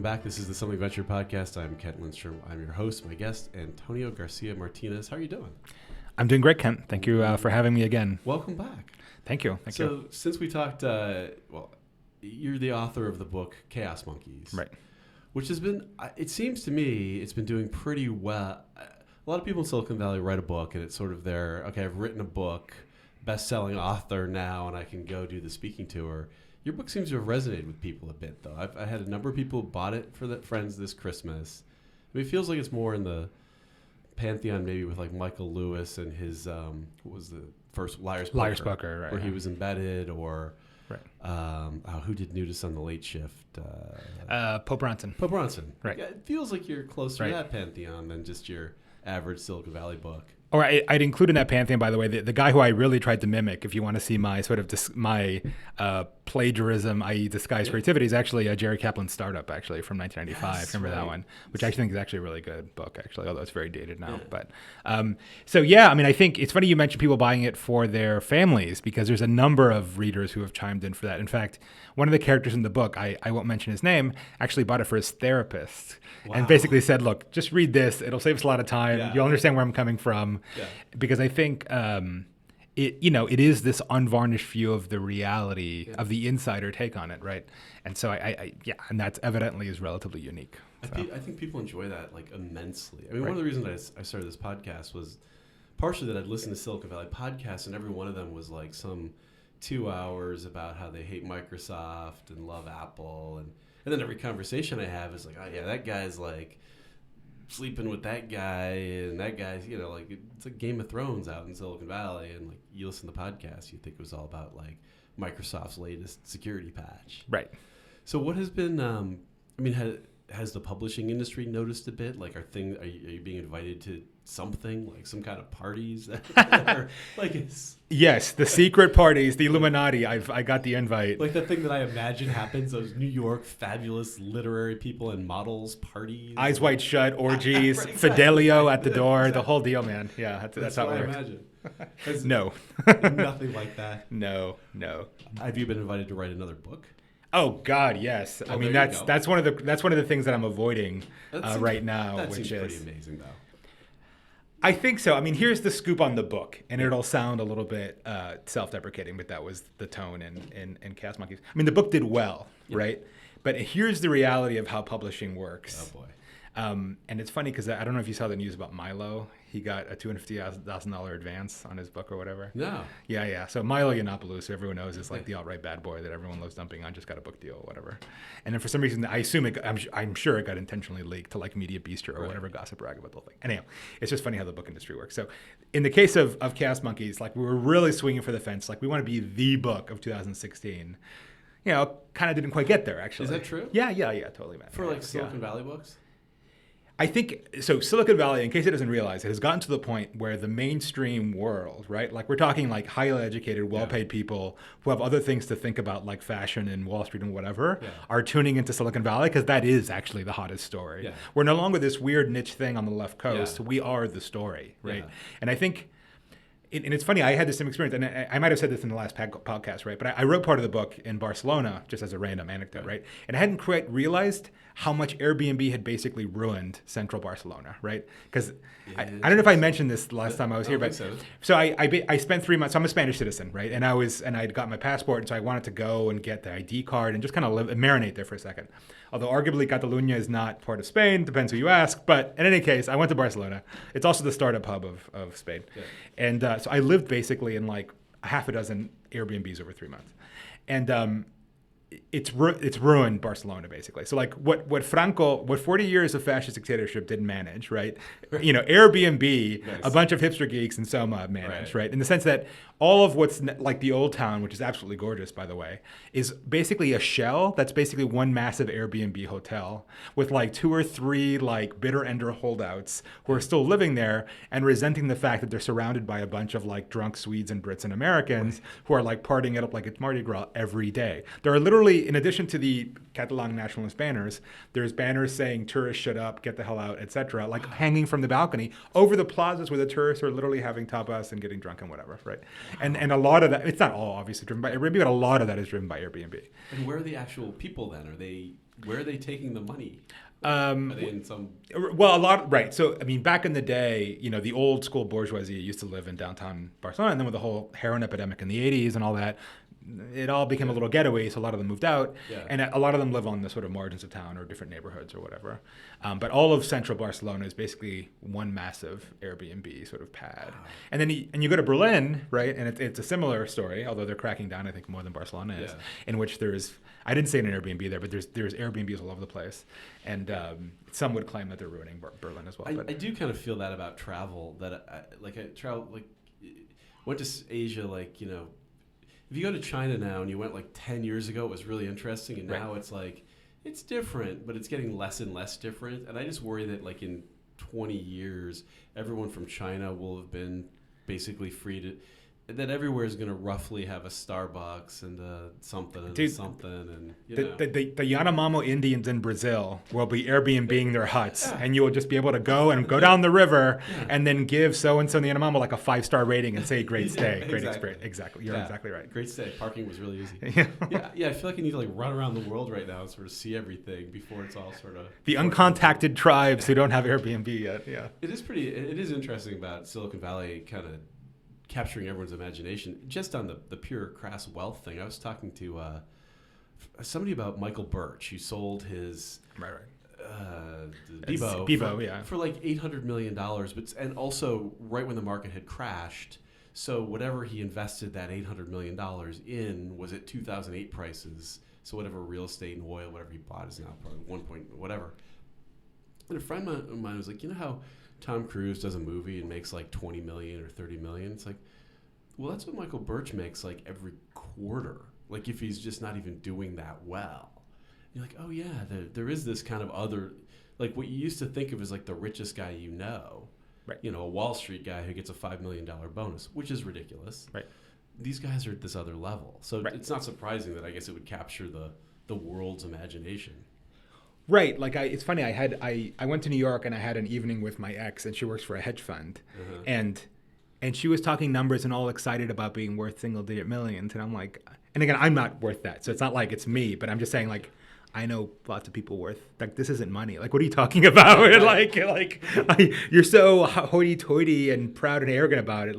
back. This is the Something Venture podcast. I'm Kent Lindstrom. I'm your host. My guest, Antonio Garcia Martinez. How are you doing? I'm doing great, Kent. Thank you for having me again. Welcome back. Thank you. So since we talked, you're the author of the book Chaos Monkeys. Right. Which has been, it seems to me, it's been doing pretty well. A lot of people in Silicon Valley write a book and it's sort of their, okay, I've written a book, best-selling author now, and I can go do the speaking tour. Your book seems to have resonated with people a bit, though. I had a number of people who bought it for their friends this Christmas. I mean, it feels like it's more in the pantheon, maybe with like Michael Lewis and his what was the first Liar's Poker, right? Where he was embedded, or right. Who did Nudist on the Late Shift? Pope Bronson. Pope Bronson. Right. It feels like you're closer right. to that pantheon than just your average Silicon Valley book. Or I'd include in that pantheon, by the way, the guy who I really tried to mimic, if you want to see my sort of my plagiarism, i.e. disguised creativity, is actually Jerry Kaplan's Startup, actually, from 1995. Yes, Remember right. that one? Which I think is actually a really good book, actually, although it's very dated now. Yeah. But so, yeah, I mean, I think it's funny you mentioned people buying it for their families, because there's a number of readers who have chimed in for that. In fact, one of the characters in the book, I won't mention his name, actually bought it for his therapist. Wow. And basically said, look, just read this. It'll save us a lot of time. Yeah. You'll understand where I'm coming from. Yeah. Because I think it is this unvarnished view of the reality of the insider take on it, right? And so and that evidently is relatively unique. So. I think people enjoy that like immensely. I mean, one of the reasons I started this podcast was partially that I'd listened to Silicon Valley podcasts, and every one of them was like some 2 hours about how they hate Microsoft and love Apple, and then every conversation I have is like, oh yeah, that guy's like sleeping with that guy, and that guy's, like it's like Game of Thrones out in Silicon Valley, and like you listen to the podcast, you think it was all about like Microsoft's latest security patch. Right. So what has been, has the publishing industry noticed a bit? Like, are you being invited to something, like some kind of parties? Yes, the secret parties, the Illuminati. I got the invite. Like the thing that I imagine happens, those New York fabulous literary people and models parties. Eyes wide shut, orgies, right, exactly. Fidelio at the door, the whole deal, man. Yeah, that's how it works. I imagine. No. Nothing like that. No. Have you been invited to write another book? Oh God, yes. I mean that's one of the things that I'm avoiding right now. That seems pretty amazing, though. I think so. I mean, here's the scoop on the book, and it'll sound a little bit self-deprecating, but that was the tone in Chaos Monkeys. I mean, the book did well, right? But here's the reality of how publishing works. Oh boy. And it's funny because I don't know if you saw the news about Milo. He got a $250,000 advance on his book or whatever. No. Yeah. So Milo Yiannopoulos, who everyone knows is like the alt-right bad boy that everyone loves dumping on, just got a book deal or whatever. And then for some reason, I'm sure it got intentionally leaked to like Media Bistro or whatever gossip rag about the whole thing. Anyhow, it's just funny how the book industry works. So in the case of Chaos Monkeys, like we were really swinging for the fence. Like we want to be the book of 2016. Kind of didn't quite get there, actually. Is that true? Yeah, totally, man. For like Silicon Valley books? I think, so Silicon Valley, in case it doesn't realize, it has gotten to the point where the mainstream world, right? Like we're talking like highly educated, well-paid people who have other things to think about like fashion and Wall Street and whatever, are tuning into Silicon Valley because that is actually the hottest story. Yeah. We're no longer this weird niche thing on the left coast. We are the story, right? Yeah. And I think, and it's funny, I had the same experience, and I might have said this in the last podcast, right? But I wrote part of the book in Barcelona, just as a random anecdote, right? And I hadn't quite realized how much Airbnb had basically ruined central Barcelona, right? Because I don't know if I mentioned this last time I was here, but so I spent 3 months. So I'm a Spanish citizen, right? And I'd got my passport, and so I wanted to go and get the ID card and just kind of live and marinate there for a second. Although arguably Catalunya is not part of Spain, depends who you ask. But in any case, I went to Barcelona. It's also the startup hub of Spain, and so I lived basically in like a half a dozen Airbnbs over 3 months, and it's ruined Barcelona basically. So like what 40 years of fascist dictatorship didn't manage, right? Airbnb, nice. A bunch of hipster geeks in Soma managed, right? In the sense that all of what's like the old town, which is absolutely gorgeous, by the way, is basically a shell that's basically one massive Airbnb hotel with like 2 or 3 like bitter ender holdouts who are still living there and resenting the fact that they're surrounded by a bunch of like drunk Swedes and Brits and Americans who are like partying it up like it's Mardi Gras every day. There are literally, in addition to the Catalan nationalist banners, there's banners saying tourists shut up, get the hell out, etc., like hanging from the balcony over the plazas where the tourists are literally having tapas and getting drunk and whatever, right? And a lot of that, it's not all obviously driven by Airbnb, but a lot of that is driven by Airbnb. And where are the actual people then? Are they Where are they taking the money? Are they in some... Well, a lot, right. So, I mean, back in the day, the old school bourgeoisie used to live in downtown Barcelona, and then with the whole heroin epidemic in the 80s and all that, it all became a little getaway, so a lot of them moved out, and a lot of them live on the sort of margins of town or different neighborhoods or whatever. But all of central Barcelona is basically one massive Airbnb sort of pad. Wow. And then you go to Berlin, right, and it's a similar story, although they're cracking down, I think, more than Barcelona is, in which there's, I didn't say an Airbnb there, but there's Airbnbs all over the place. And some would claim that they're ruining Berlin as well. I do kind of feel that about travel, that went to Asia, if you go to China now and you went 10 years ago, it was really interesting. And now it's it's different, but it's getting less and less different. And I just worry that in 20 years, everyone from China will have been basically free to, that everywhere is going to roughly have a Starbucks and something and something. And the Yanomamo Indians in Brazil will be Airbnb-ing their huts, and you will just be able to go down the river and then give so-and-so in the Yanomamo a 5-star rating and say, great stay, great experience. Exactly. You're exactly right. Great stay. Parking was really easy. Yeah, I feel like you need to run around the world right now and sort of see everything before it's all sort of... The uncontacted tribes who don't have Airbnb yet, yeah. It is interesting about Silicon Valley kind of capturing everyone's imagination just on the pure crass wealth thing. I was talking to somebody about Michael Birch, who sold his Bebo for $800 million, and also right when the market had crashed. So whatever he invested that $800 million in was at 2008 prices. So whatever real estate and oil, whatever he bought is now probably 1 point whatever. And a friend of mine was like, you know how Tom Cruise does a movie and makes $20 million or $30 million. It's well, that's what Michael Birch makes every quarter. If he's just not even doing that well. You're oh yeah, there is this kind of other, what you used to think of as the richest guy right? A Wall Street guy who gets a $5 million bonus, which is ridiculous. Right. These guys are at this other level, so it's not surprising that I guess it would capture the world's imagination. Right, it's funny. I went to New York and I had an evening with my ex, and she works for a hedge fund, and she was talking numbers and all excited about being worth single-digit millions, and I'm and again, I'm not worth that, so it's not it's me, but I'm just saying I know lots of people worth this isn't money. What are you talking about? You're so hoity-toity and proud and arrogant about it.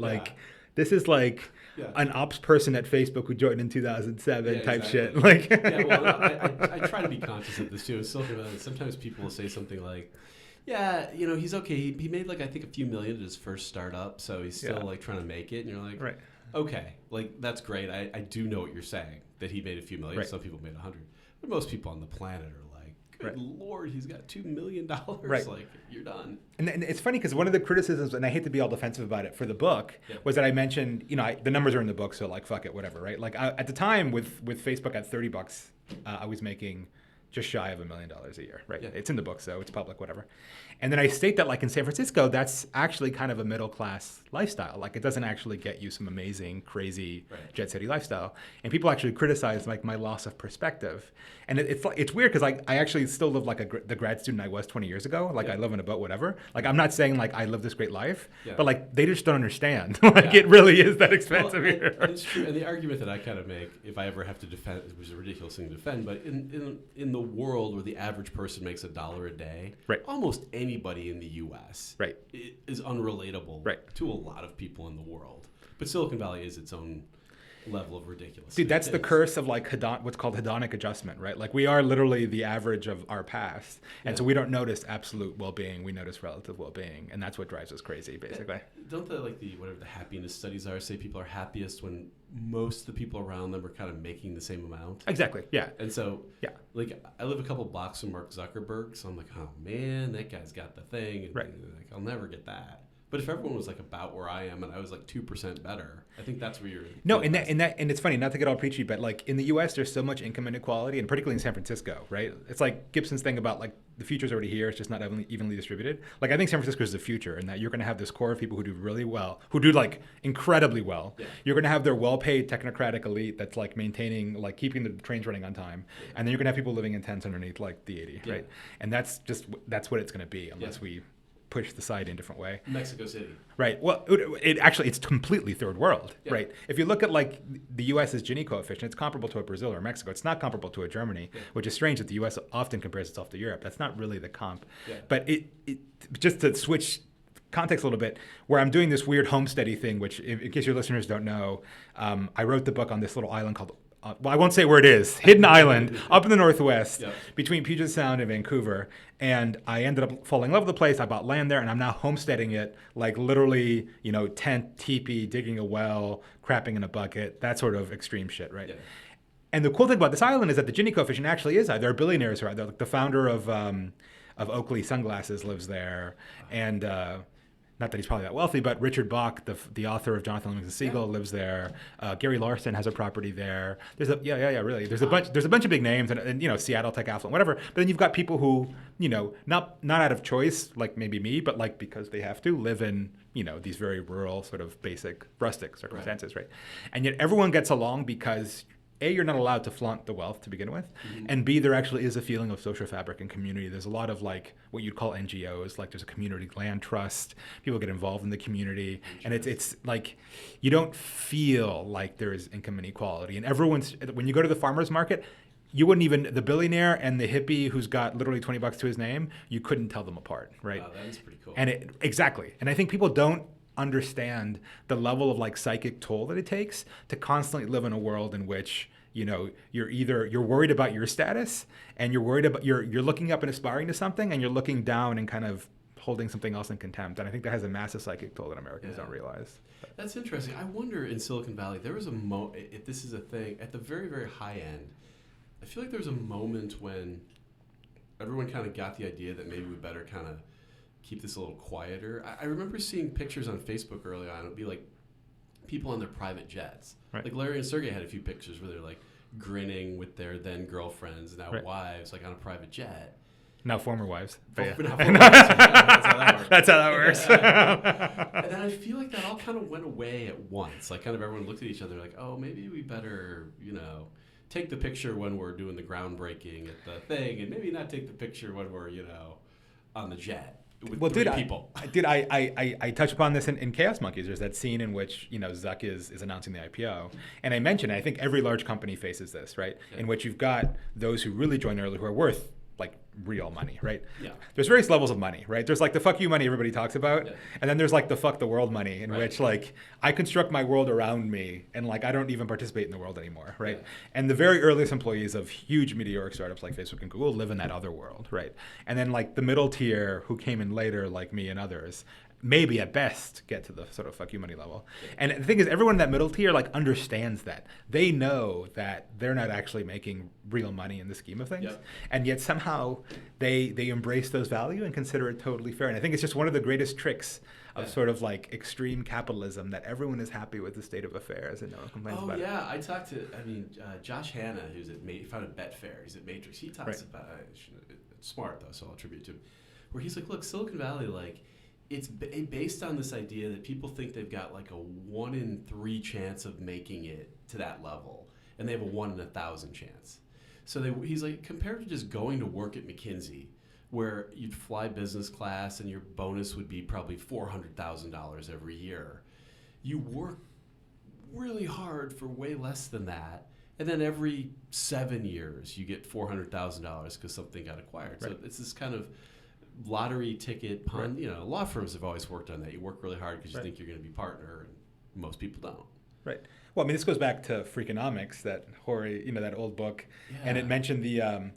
This is an ops person at Facebook who joined in 2007 type shit. I try to be conscious of this too. Sometimes people will say something he's okay. He made I think a few million at his first startup, so he's still trying to make it. And you're right. Okay, that's great. I do know what you're saying, that he made a few million. Right. Some people made 100, but most people on the planet are good Lord, he's got $2 million. Right. You're done. And it's funny because one of the criticisms, and I hate to be all defensive about it for the book, was that I mentioned, the numbers are in the book, so fuck it, whatever, right? At the time with Facebook at $30, I was making just shy of $1 million a year, right? Yeah. It's in the book, so it's public, whatever. And then I state that in San Francisco, that's actually kind of a middle class lifestyle. It doesn't actually get you some amazing, crazy jet city lifestyle. And people actually criticize my loss of perspective. And it's weird because I actually still live the grad student I was 20 years ago. I live in a boat, whatever. I'm not saying I live this great life, but they just don't understand. It really is that expensive here. And it's true. And the argument that I kind of make, if I ever have to defend, which is a ridiculous thing to defend, but in the world where the average person makes $1 a day, almost anybody in the U.S. Is unrelatable to a lot of people in the world. But Silicon Valley is its own level of ridiculous. Dude, that's the curse of what's called hedonic adjustment, right? We are literally the average of our past, and so we don't notice absolute well-being. We notice relative well-being, and that's what drives us crazy, basically. Don't the whatever the happiness studies are say people are happiest when most of the people around them are kind of making the same amount? Exactly. Yeah. And so I live a couple blocks from Mark Zuckerberg, so I'm oh man, that guy's got the thing, and I'll never get that. But if everyone was about where I am and I was 2% better, I think that's where you're... No, and it's funny, not to get all preachy, but in the U.S. there's so much income inequality, and particularly in San Francisco, right? It's Gibson's thing about the future's already here, it's just not evenly distributed. I think San Francisco is the future, and that you're going to have this core of people who do really well, who do incredibly well. Yeah. You're going to have their well-paid technocratic elite that's maintaining, keeping the trains running on time, and then you're going to have people living in tents underneath the 80, right? And that's what it's going to be unless we push the site in a different way. Mexico City. Right. Well, it's completely third world, right? If you look at like the U.S.'s Gini coefficient, it's comparable to a Brazil or Mexico. It's not comparable to a Germany, which is strange that the U.S. often compares itself to Europe. That's not really the comp. But it just to switch context a little bit, where I'm doing this weird homesteady thing, which in case your listeners don't know, I wrote the book on this little island called, well, I won't say where it is, Hidden Island, up in the northwest, between Puget Sound and Vancouver. And I ended up falling in love with the place. I bought land there, and I'm now homesteading it, like literally, tent, teepee, digging a well, crapping in a bucket, that sort of extreme shit, right? Yeah. And the cool thing about this island is that the Gini coefficient actually is high. There are billionaires who are there. Like the founder of Oakley Sunglasses lives there, and not that he's probably that wealthy, but Richard Bach, the author of Jonathan Livingston Seagull, lives there. Gary Larson has a property there. There's really. There's a bunch of big names, and Seattle Tech Affluent, whatever. But then you've got people who, not out of choice, like maybe me, but like because they have to live in, these very rural, sort of basic, rustic circumstances, right? And yet everyone gets along because A, you're not allowed to flaunt the wealth to begin with, and B, there actually is a feeling of social fabric and community. There's a lot of like what you'd call NGOs, like there's a community land trust. People get involved in the community, and it's like you don't feel like there is income inequality. And when you go to the farmer's market, you wouldn't even, the billionaire and the hippie who's got literally $20 to his name, you couldn't tell them apart, right? Wow, that is pretty cool. And exactly. And I think people don't understand the level of like psychic toll that it takes to constantly live in a world in which you're worried about your status, and you're worried about you're looking up and aspiring to something, and you're looking down and kind of holding something else in contempt. And I think that has a massive psychic toll that Americans don't realize. That's interesting. I wonder in Silicon Valley, there was if this is a thing at the very, very high end, I feel like there was a moment when everyone kind of got the idea that maybe we better kind of keep this a little quieter. I remember seeing pictures on Facebook early on. It would be like people on their private jets. Right. Like Larry and Sergey had a few pictures where they're like grinning with their then girlfriends, now wives, like on a private jet. Now former wives. Now former wives. That's how that works. That's how that works. And then I feel like that all kind of went away at once. Like kind of everyone looked at each other like, oh, maybe we better, take the picture when we're doing the groundbreaking at the thing, and maybe not take the picture when we're, on the jet. With people. I touch upon this in Chaos Monkeys. There's that scene in which Zuck is announcing the IPO, and I mentioned I think every large company faces this, right? Yeah. In which you've got those who really join early who are worth like real money, right? Yeah. There's various levels of money, right? There's like the fuck you money everybody talks about, and then there's like the fuck the world money, in which like I construct my world around me, and like I don't even participate in the world anymore, right? Yeah. And the very earliest employees of huge meteoric startups like Facebook and Google live in that other world, right? And then like the middle tier who came in later, like me and others, maybe at best get to the sort of fuck you money level. And the thing is, everyone in that middle tier like understands that. They know that they're not actually making real money in the scheme of things. And yet somehow they embrace those values and consider it totally fair. And I think it's just one of the greatest tricks of sort of like extreme capitalism, that everyone is happy with the state of affairs and no one complains about it. Oh yeah, I talked to, Josh Hanna, who's he founded Betfair, he's at Matrix. He talks about, it's smart though, so I'll attribute to him, where he's like, look, Silicon Valley, like, it's based on this idea that people think they've got like a 1 in 3 chance of making it to that level, and they have a 1 in 1,000 chance. So he's like, compared to just going to work at McKinsey, where you'd fly business class and your bonus would be probably $400,000 every year, you work really hard for way less than that, and then every 7 years you get $400,000 because something got acquired. Right. So it's this kind of lottery ticket pun. Law firms have always worked on that. You work really hard because you think you're going to be partner, and most people don't. Right. Well, I mean, this goes back to Freakonomics, that Horry, that old book, and it mentioned the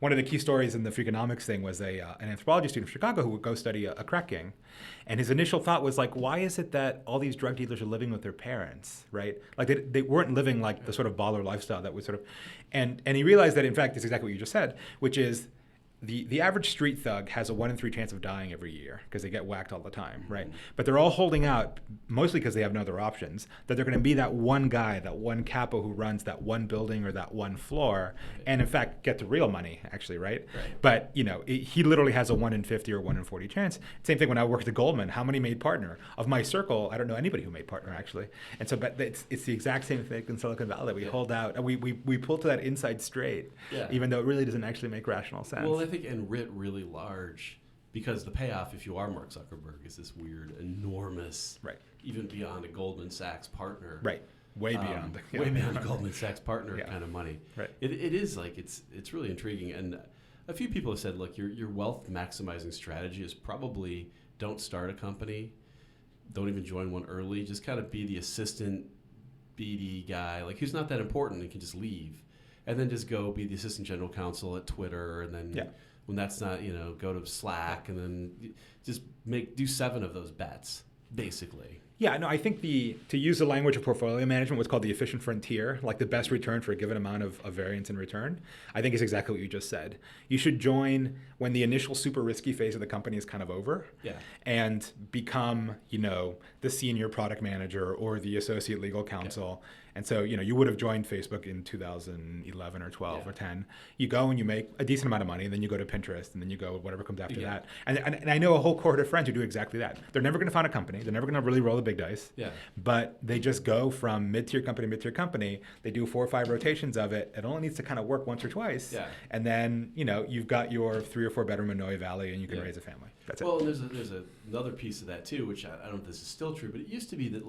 one of the key stories in the Freakonomics thing was an anthropology student from Chicago who would go study a crack gang, and his initial thought was like, why is it that all these drug dealers are living with their parents, right? Like they weren't living like the sort of baller lifestyle that was sort of, and he realized that in fact it's exactly what you just said, which is the average street thug has a 1 in 3 chance of dying every year because they get whacked all the time, right? But they're all holding out, mostly because they have no other options, that they're going to be that one guy, that one capo who runs that one building or that one floor, and in fact get the real money, actually, right? But, he literally has a 1 in 50 or 1 in 40 chance. Same thing when I worked at Goldman. How many made partner? Of my circle, I don't know anybody who made partner, actually. And so, but it's the exact same thing in Silicon Valley. We hold out, and we pull to that inside straight, even though it really doesn't actually make rational sense. Well, I think and writ really large, because the payoff, if you are Mark Zuckerberg, is this weird, enormous, even beyond a Goldman Sachs partner. Right. Way beyond. Way beyond a Goldman Sachs partner kind of money. Right. It is like, it's really intriguing. And a few people have said, look, your wealth maximizing strategy is probably don't start a company, don't even join one early, just kind of be the assistant BD guy, like who's not that important and can just leave. And then just go be the assistant general counsel at Twitter, and then when that's not, go to Slack, and then just do 7 of those bets, basically. Yeah, no, I think to use the language of portfolio management, what's called the efficient frontier, like the best return for a given amount of variance in return, I think is exactly what you just said. You should join when the initial super risky phase of the company is kind of over, and become, the senior product manager or the associate legal counsel. Yeah. And so, you would have joined Facebook in 2011 or 12 or 10. You go and you make a decent amount of money, and then you go to Pinterest, and then you go whatever comes after that. And I know a whole cohort of friends who do exactly that. They're never going to found a company. They're never going to really roll the big dice. Yeah. But they just go from mid-tier company to mid-tier company. They do 4 or 5 rotations of it. It only needs to kind of work once or twice. Yeah. And then, you've got your 3 or 4 bedroom in Noe Valley, and you can raise a family. That's it. Well, and there's another piece of that too, which I don't know if this is still true, but it used to be that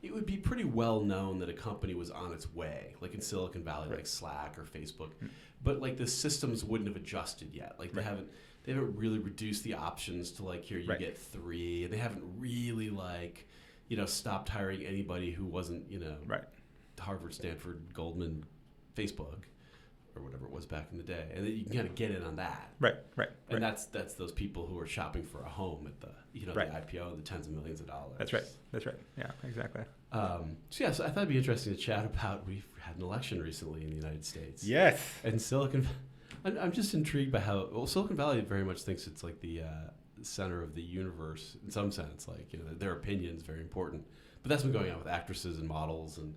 it would be pretty well known that a company was on its way, like in Silicon Valley, like Slack or Facebook, but the systems wouldn't have adjusted yet. Like they haven't really reduced the options to here you get 3, and they haven't really stopped hiring anybody who wasn't Harvard, Stanford, Goldman, Facebook, or whatever it was back in the day, and then you can kind of get in on that. Right. And that's those people who are shopping for a home at the the IPO, the tens of millions of dollars. That's right. Yeah, exactly. So I thought it'd be interesting to chat about. We've had an election recently in the United States. Yes. And I'm just intrigued by how Silicon Valley very much thinks it's like the center of the universe in some sense. Their opinion's very important, but that's been going on with actresses and models and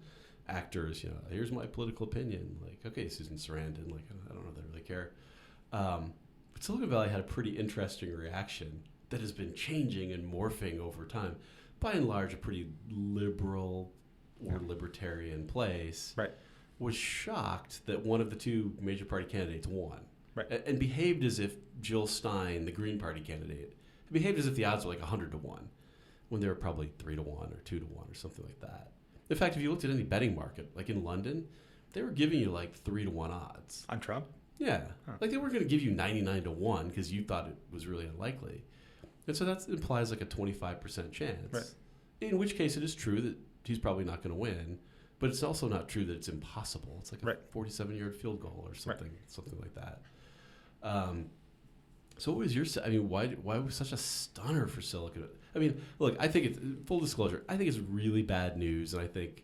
actors. Here's my political opinion. Okay, Susan Sarandon. I don't know if they really care. But Silicon Valley had a pretty interesting reaction that has been changing and morphing over time. By and large, a pretty liberal or libertarian place. Right. Was shocked that one of the 2 major party candidates won. Right. And behaved as if Jill Stein, the Green Party candidate, behaved as if the odds were 100 to 1, when they were probably 3 to 1 or 2 to 1 or something like that. In fact, if you looked at any betting market, like in London, they were giving you 3 to 1 odds. On Trump? Yeah. Huh. They weren't going to give you 99 to 1 because you thought it was really unlikely. And so that implies a 25% chance. Right. In which case it is true that he's probably not going to win, but it's also not true that it's impossible. It's a 47-yard field goal or something like that. So what was your, why was such a stunner for Silicon? Look, I think it's, full disclosure, I think it's really bad news, and I think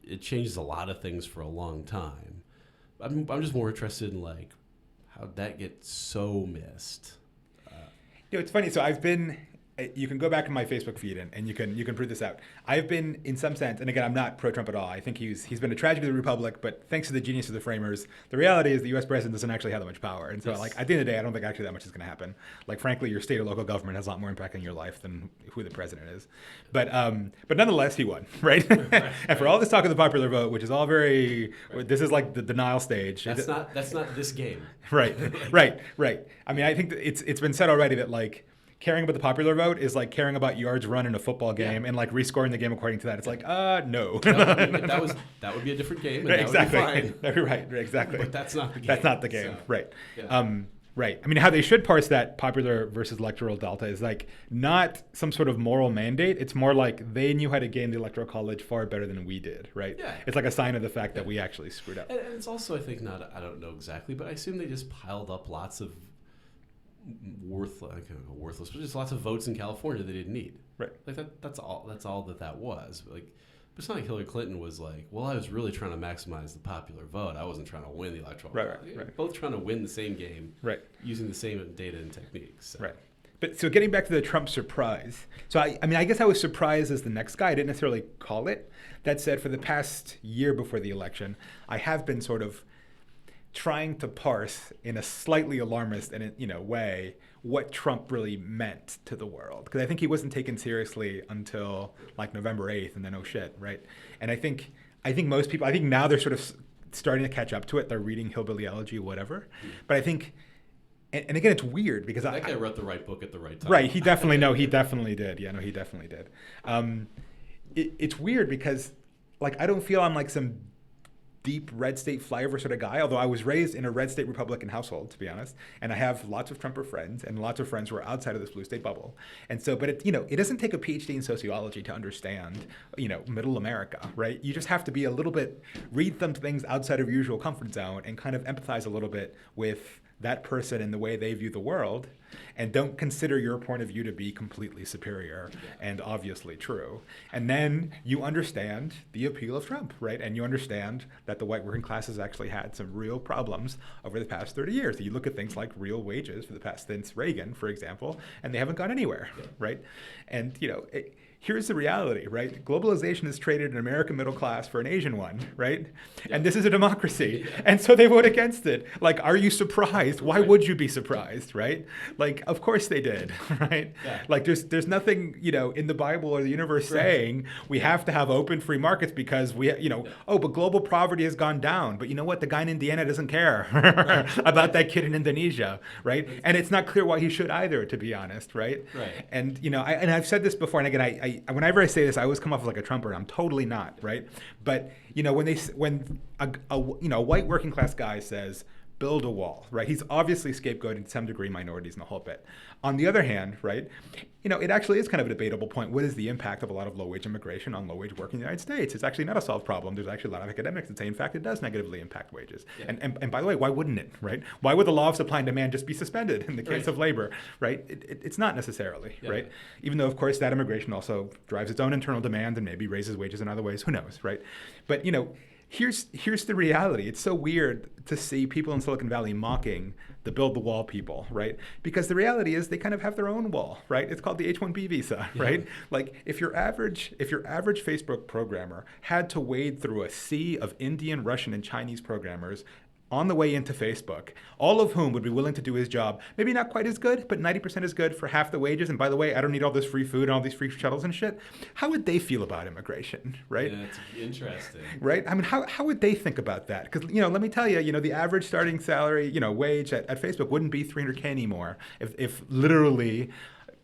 it changes a lot of things for a long time. I'm just more interested in how'd that get so missed? It's funny. So you can go back to my Facebook feed and you can prove this out. I've been, in some sense, and again, I'm not pro-Trump at all. I think he's been a tragedy of the Republic, but thanks to the genius of the framers, the reality is the U.S. president doesn't actually have that much power. And so, at the end of the day, I don't think actually that much is going to happen. Frankly, your state or local government has a lot more impact on your life than who the president is. But nonetheless, he won, right? And for all this talk of the popular vote, which is all very, this is the denial stage. That's not this game. Right. I think that it's been said already that caring about the popular vote is caring about yards run in a football game and rescoring the game according to that. It's no. That would be a different game. And exactly. That would be fine. Right. Exactly. But that's not the game. That's not the game. So, right. Yeah. Right. How they should parse that popular versus electoral delta is not some sort of moral mandate. It's more they knew how to game the electoral college far better than we did. Right. Yeah. It's a sign of the fact that we actually screwed up. And it's also, I think, I don't know exactly, but I assume they just piled up lots of worthless, but just lots of votes in California they didn't need. Right. That's all that was. But it's not Hillary Clinton was I was really trying to maximize the popular vote. I wasn't trying to win the electoral vote. Right. Both trying to win the same game. Right. Using the same data and techniques. So. Right. But so getting back to the Trump surprise. So I guess I was surprised as the next guy. I didn't necessarily call it. That said, for the past year before the election, I have been sort of trying to parse in a slightly alarmist and way what Trump really meant to the world, because I think he wasn't taken seriously until November 8th, and then oh shit, right? And I think most people, now they're sort of starting to catch up to it. They're reading Hillbilly Elegy, whatever. But I think And again, it's weird because that guy wrote the right book at the right time. Right. He definitely did. Yeah, no, he definitely did. It's weird because like I don't feel I'm like some deep red state flyover sort of guy, although I was raised in a red state Republican household, to be honest, and I have lots of Trumper friends and lots of friends who are outside of this blue state bubble. And so, but it doesn't take a PhD in sociology to understand, middle America, right? You just have to be a little bit, read some things outside of your usual comfort zone and kind of empathize a little bit with that person and the way they view the world, and don't consider your point of view to be completely superior and obviously true. And then you understand the appeal of Trump, right? And you understand that the white working class has actually had some real problems over the past 30 years. You look at things like real wages for the past, since Reagan, for example, and they haven't gone anywhere, right? And, here's the reality, right? Globalization has traded an American middle class for an Asian one, right? Yeah. And this is a democracy. Yeah. And so they vote against it. Like, are you surprised? Why would you be surprised, right? Like, of course they did, right? Yeah. Like, there's nothing, in the Bible or the universe saying we have to have open free markets because but global poverty has gone down. But you know what? The guy in Indiana doesn't care about that kid in Indonesia, right? And it's not clear why he should either, to be honest, right? Right. And, I've said this before, and again, whenever I say this, I always come off like a Trumper, and I'm totally not, right? But when a white working class guy says build a wall, right? He's obviously scapegoating to some degree minorities in the whole bit. On the other hand, right, it actually is kind of a debatable point. What is the impact of a lot of low-wage immigration on low-wage work in the United States? It's actually not a solved problem. There's actually a lot of academics that say, in fact, it does negatively impact wages. Yeah. And by the way, why wouldn't it, right? Why would the law of supply and demand just be suspended in the case of labor, right? It's not necessarily, right? Even though, of course, that immigration also drives its own internal demand and maybe raises wages in other ways. Who knows, right? But, here's the reality. It's so weird to see people in Silicon Valley mocking the build the wall people, right? Because the reality is they kind of have their own wall, right? It's called the H-1B visa, right? Like if your average Facebook programmer had to wade through a sea of Indian, Russian, and Chinese programmers on the way into Facebook, all of whom would be willing to do his job, maybe not quite as good, but 90% as good for half the wages. And by the way, I don't need all this free food and all these free shuttles and shit. How would they feel about immigration, right? Yeah, that's interesting. Right? I mean, how would they think about that? Because, let me tell you, the average starting salary, wage at Facebook wouldn't be $300K anymore if literally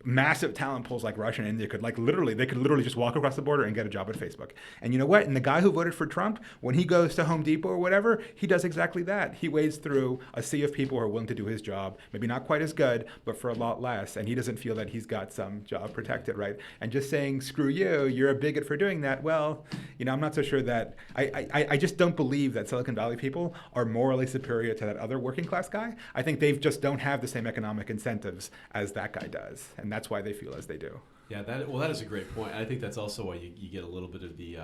massive talent pools like Russia and India could literally just walk across the border and get a job at Facebook. And you know what? And the guy who voted for Trump, when he goes to Home Depot or whatever, he does exactly that. He wades through a sea of people who are willing to do his job, maybe not quite as good, but for a lot less. And he doesn't feel that he's got some job protected, right? And just saying, screw you, you're a bigot for doing that. Well, I'm not so sure that, I just don't believe that Silicon Valley people are morally superior to that other working class guy. I think they just don't have the same economic incentives as that guy does. And that's why they feel as they do. Yeah, that is a great point. I think that's also why you get a little bit of the,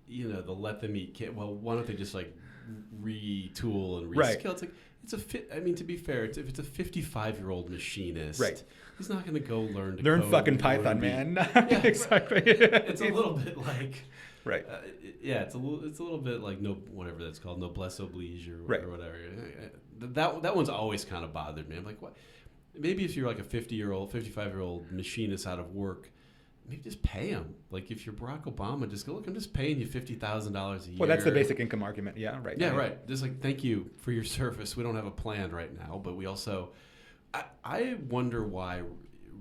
the let them eat cake. Well, why don't they just retool and reskill? Right. It's like to be fair, if it's a 55-year-old machinist, right, he's not going to go learn code fucking Python, man. Yeah, exactly. It's a little bit like. Right. It's a little bit like whatever that's called, noblesse oblige or whatever. That one's always kind of bothered me. I'm like, what? Maybe if you're like a 50-year-old, 55-year-old machinist out of work, maybe just pay him. Like if you're Barack Obama, just go, look, I'm just paying you $50,000 a year. Well, that's the basic income argument. Yeah, right. Yeah, right. Just like, thank you for your service. We don't have a plan right now, but we also, I wonder why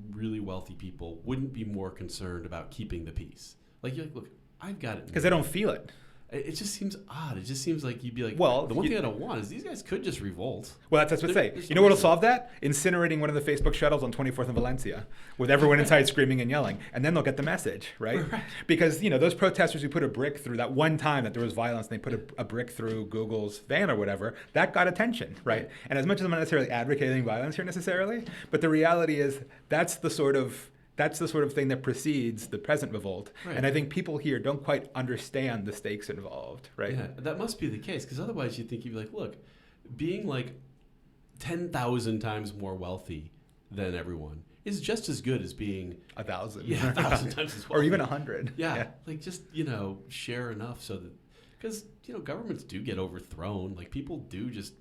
really wealthy people wouldn't be more concerned about keeping the peace. Like, you're like, look, I've got it. Because they don't feel it. It just seems odd. It just seems like you'd be like, well, the one thing I don't want is these guys could just revolt. Well, that's what I say. You know what will solve that? Incinerating one of the Facebook shuttles on 24th and Valencia with everyone inside screaming and yelling. And then they'll get the message, right? Because, those protesters who put a brick through that one time that there was violence and they put a brick through Google's van or whatever, that got attention, right? And as much as I'm not necessarily advocating violence here necessarily, but the reality is that's the sort of thing that precedes the present revolt. Right. And I think people here don't quite understand the stakes involved, right? Yeah, that must be the case, because otherwise you'd think you'd be like, look, being like 10,000 times more wealthy than everyone is just as good as being 1,000. Yeah, 1,000 times as wealthy. Or even 100. Yeah, like just, share enough so that, because, governments do get overthrown. Like people do just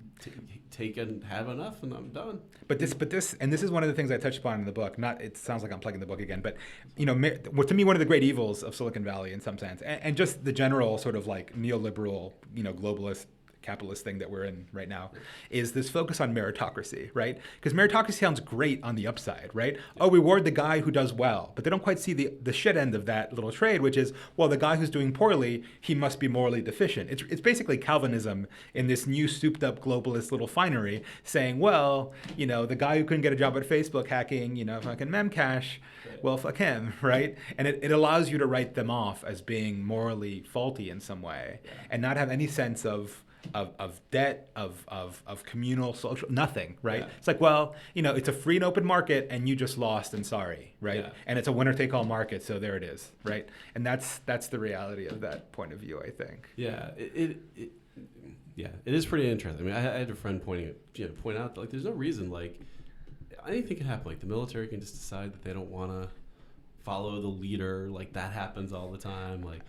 take and have enough and I'm done. But this is one of the things I touched upon in the book. It sounds like I'm plugging the book again, but to me, one of the great evils of Silicon Valley in some sense, and just the general sort of like neoliberal, globalist capitalist thing that we're in right now, is this focus on meritocracy, right? Because meritocracy sounds great on the upside, right? Oh, we reward the guy who does well, but they don't quite see the shit end of that little trade, which is, well, the guy who's doing poorly, he must be morally deficient. It's basically Calvinism in this new souped up globalist little finery saying, well, the guy who couldn't get a job at Facebook hacking, fucking Memcache, well, fuck him, right? And it allows you to write them off as being morally faulty in some way, and not have any sense of debt, of communal, social, nothing, right? Yeah. It's like, well, it's a free and open market, and you just lost, and sorry, right? Yeah. And it's a winner-take-all market, so there it is, right? And that's the reality of that point of view, I think. Yeah, it is pretty interesting. I mean, I had a friend point out that, like, there's no reason, like, anything can happen. Like, the military can just decide that they don't want to follow the leader. Like, that happens all the time. Like,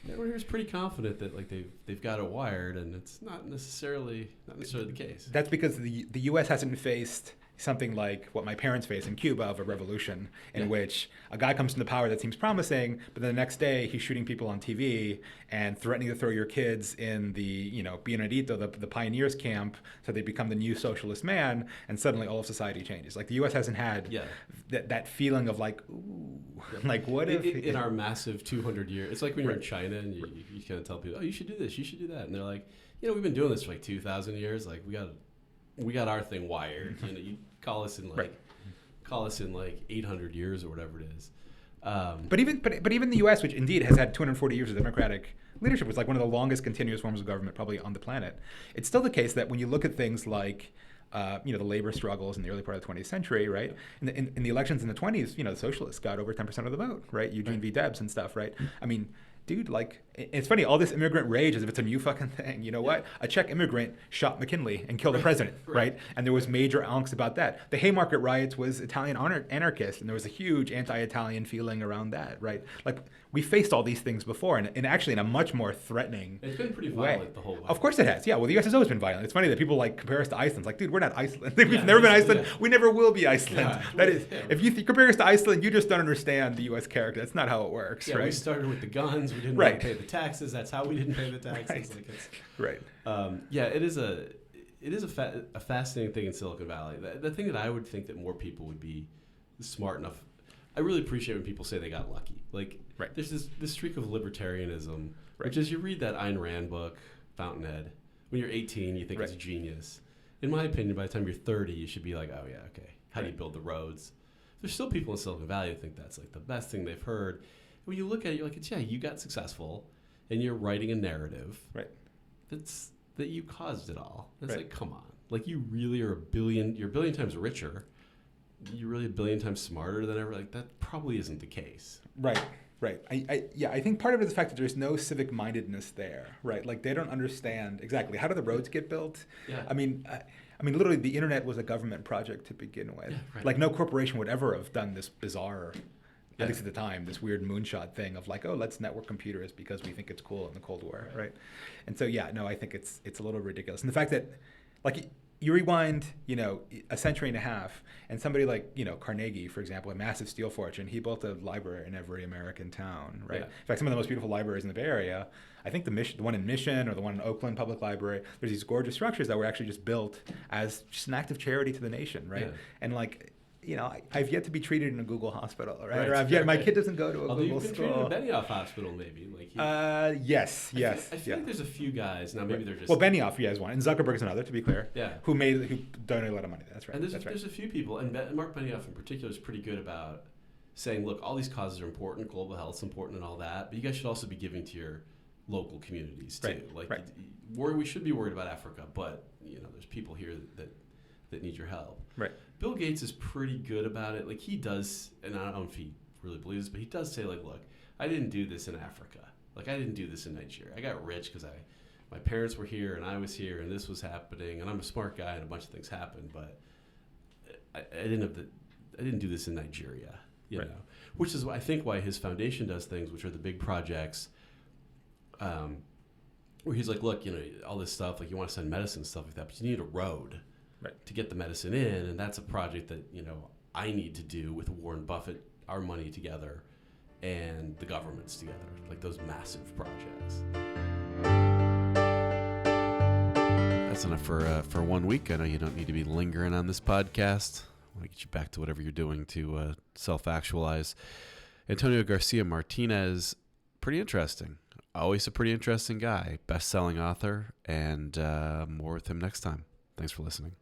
everyone here is pretty confident that, like, they've got it wired, and it's not necessarily the case. That's because the U.S. hasn't faced something like what my parents faced in Cuba of a revolution in which a guy comes into power that seems promising, but then the next day he's shooting people on TV and threatening to throw your kids in the, Bienadito, the pioneers camp, so they become the new socialist man, and suddenly all of society changes. Like, the U.S. hasn't had that feeling of like, ooh, like, what if... In our massive 200 years, it's like when you're in China and you kind of tell people, oh, you should do this, you should do that. And they're like, we've been doing this for like 2,000 years. Like, we got our thing wired. You call us in like 800 years or whatever it is. But even the U.S., which indeed has had 240 years of democratic leadership, was like one of the longest continuous forms of government probably on the planet. It's still the case that when you look at things like the labor struggles in the early part of the 20th century, right? In the elections in the 20s, the socialists got over 10% of the vote, right? Eugene v. Debs and stuff, right? I mean, dude, like, it's funny, all this immigrant rage as if it's a new fucking thing. You know what? A Czech immigrant shot McKinley and killed the president, right? And there was major angst about that. The Haymarket riots was Italian anarchist, and there was a huge anti-Italian feeling around that, right? Like, we faced all these things before, and actually in a much more threatening It's been pretty violent the whole way. Of course it has. Yeah, well, the U.S. has always been violent. It's funny that people, like, compare us to Iceland. It's like, dude, we're not Iceland. We've never been Iceland. Yeah. We never will be Iceland. If you compare us to Iceland, you just don't understand the U.S. character. That's not how it works, right? We started with the guns. We didn't want to pay the taxes. That's how we didn't pay the taxes. Right. It is a fascinating thing in Silicon Valley. The thing that I would think that more people would be smart enough. I really appreciate when people say they got lucky. Like, there's this streak of libertarianism, which is, you read that Ayn Rand book, Fountainhead. When you're 18, you think it's genius. In my opinion, by the time you're 30, you should be like, oh yeah, okay. How do you build the roads? There's still people in Silicon Valley who think that's like the best thing they've heard. And when you look at it, you're like, you got successful, and you're writing a narrative that you caused it all. It's like, come on. Like, you really are you're a billion times richer. You're really a billion times smarter than ever. Like, that probably isn't the case. Right. I think part of it is the fact that there's no civic mindedness there, right? Like, they don't understand exactly how do the roads get built. Yeah. I mean, literally, the internet was a government project to begin with. Yeah, like, no corporation would ever have done this bizarre, at least at the time, this weird moonshot thing of like, oh, let's network computers because we think it's cool in the Cold War, right? And so, I think it's a little ridiculous. And the fact that, like, you rewind, a century and a half, and somebody like, Carnegie, for example, a massive steel fortune, he built a library in every American town, right? Yeah. In fact, some of the most beautiful libraries in the Bay Area, I think the one in Mission or the one in Oakland Public Library, there's these gorgeous structures that were actually just built as just an act of charity to the nation, right? Yeah. And like, I've yet to be treated in a Google hospital, right? Or my kid doesn't go to a Google school. You've been treated in a Benioff hospital, maybe. Like yes. I feel like there's a few guys now. Maybe they're just Benioff, is one, and Zuckerberg's another. To be clear, who donated a lot of money. That's right. And there's a few people, and Mark Benioff in particular is pretty good about saying, look, all these causes are important, global health's important, and all that, but you guys should also be giving to your local communities too. We should be worried about Africa, but there's people here that need your help. Right. Bill Gates is pretty good about it. Like, he does, and I don't know if he really believes, but he does say, like, look, I didn't do this in Africa. Like, I didn't do this in Nigeria. I got rich because my parents were here and I was here and this was happening, and I'm a smart guy and a bunch of things happened, but I didn't do this in Nigeria, you know, which is I think why his foundation does things, which are the big projects, where he's like, look, all this stuff, like, you want to send medicine and stuff like that, but you need a road. To get the medicine in, and that's a project that I need to do with Warren Buffett, our money together, and the governments together, like those massive projects. that's enough for 1 week. I know you don't need to be lingering on this podcast. I want to get you back to whatever you're doing to self-actualize. Antonio Garcia Martinez, pretty interesting. Always a pretty interesting guy. Best-selling author, and more with him next time. Thanks for listening.